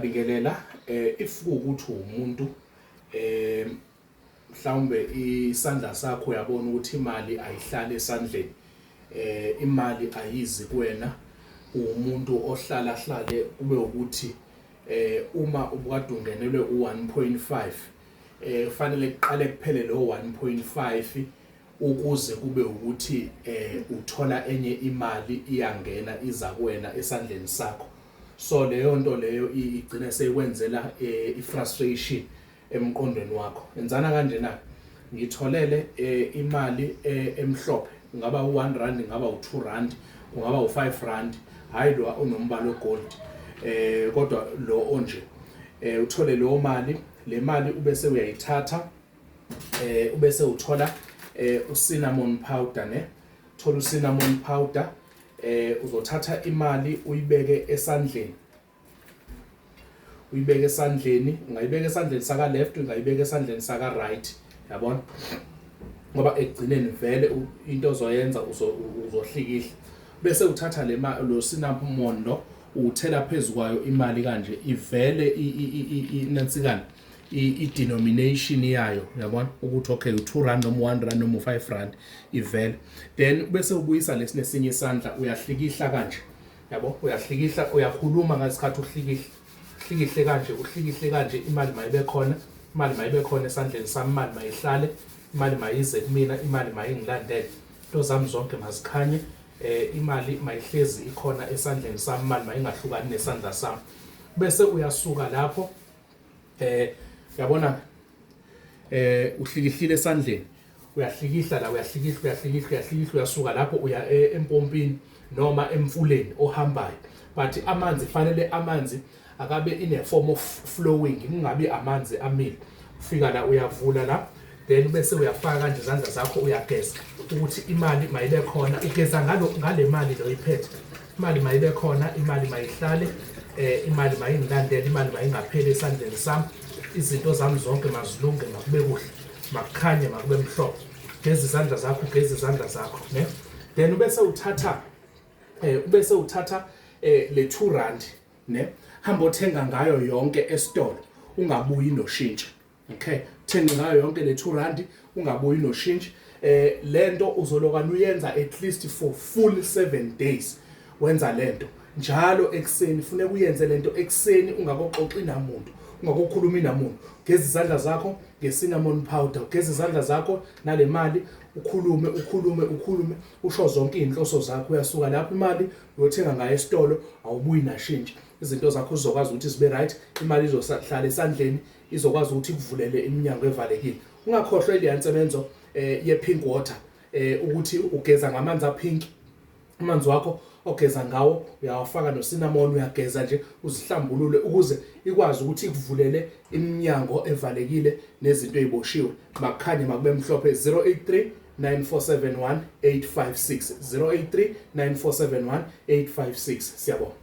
Bingelela if ukuthi umuntu mhlawumbe isandla sakho uyabona ukuthi imali ayihlali esandleni, imali ayizi kuwena, umuntu ohlala kube ukuthi uma ubukade ungenelwe u1.5 kufanele kuqale kuphele lo 1.5 ukuze kube ukuthi uthola enye imali iyangena iza kuwena esandleni sakho. So leyo nto leyo igcina seyikwenzela ifrustration emqondweni wakho. Enzana kanje na ngitholele imali emhlophe, ngaba u1 rand, ngaba u2 rand, kungaba u5 rand, hayi lo unombala ogold, kodwa lo onje uthole lo mali, le mali ubese uyayithatha, ubese uthola ucinnamon powder ne, thola ucinnamon powder, uzothatha imali uyibeke esandleni, ungayibeka esandleni saka left, ungayibeka esandleni saka right, yabona, ngoba ekugcineni vele into ozoyenza uzohlikihla. Bese uthatha le mali, lo cinnamon lo uthela phezukwayo imali kanje ivele nansikana i-denomination yayo, yabona ukuthi okay u2 rand noma 1 rand noma u5 rand ivele. Then bese ubuyisa lesinye isandla uyahlikihla kanje, yabo, uyahlikihla, uyakhuluma ngasikhathi uhlikihle kanje, imali mayibe khona esandleni sami, imali mayihlale, imali mayize kumina, imali mayingilandele, into zami zonke mazikhanye, imali mayihlezi ikhona esandleni sami, imali mayingahlukani nesandla sami. Bese uyasuka lapho, yabona, uhlikihlile esandleni, uyahlikihla la, uyahlikihla, uyasuka lapho uya empompini noma emfuleni ohambayo. But amanzi akabe in a form of flowing, kungabi amanzi amile. Ufika la uyavula la, then bese uyafaka kanje izandla zakho, uyageza ukuthi imali mayibe khona, ugeza ngale mali lo iphethe. Imali mayibe khona, imali mayihlale, imali mayingilandele, imali mayingapheli esandleni sami, izinto zami zonke mazilunge, makube kuhle, makukhanye, makube mhlophe. Geza izandla zakho, ne? Then ubese uthatha le 2 rand, ne? Hamba othenga ngayo yonke esitolo, ungabuyi noshintsha. Okay, thenga ngayo yonke le 2 rand, ungabuyi noshintsha. Lento uzolokana uyenza at least for full 7 days. Wenza lento njalo ekseni, funeka uyenze lento ekseni, ungakoxoxi namuntu, ungakokhulumi namuntu. Geza izandla zakho ngecinamon powder, geza izandla zakho nale mali, ukhulume, usho zonke izinhloso zakho. Uyasuka lapho imali uyothenga ngayo esitolo, awubuyi nashintsha. Izinto zakho uzokwazi ukuthi zibe right, imali izohlala esandleni, izokwazi ukuthi ikuvulele iminyango evalekile. Ungakhohlwa ile yansebenzo ye-pink water, ukuthi ugeza ngamanzi a-pink, amanzi wakho ogeza ngawo uyawafaka no-cinnamon, uyageza nje uzihlambulule ukuze ikwazi ukuthi ikuvulele iminyango evalekile nezinto eziboshiwe, makukhanye makube mhlophe. 083 9471 856 083 9471 856. Siyabonga.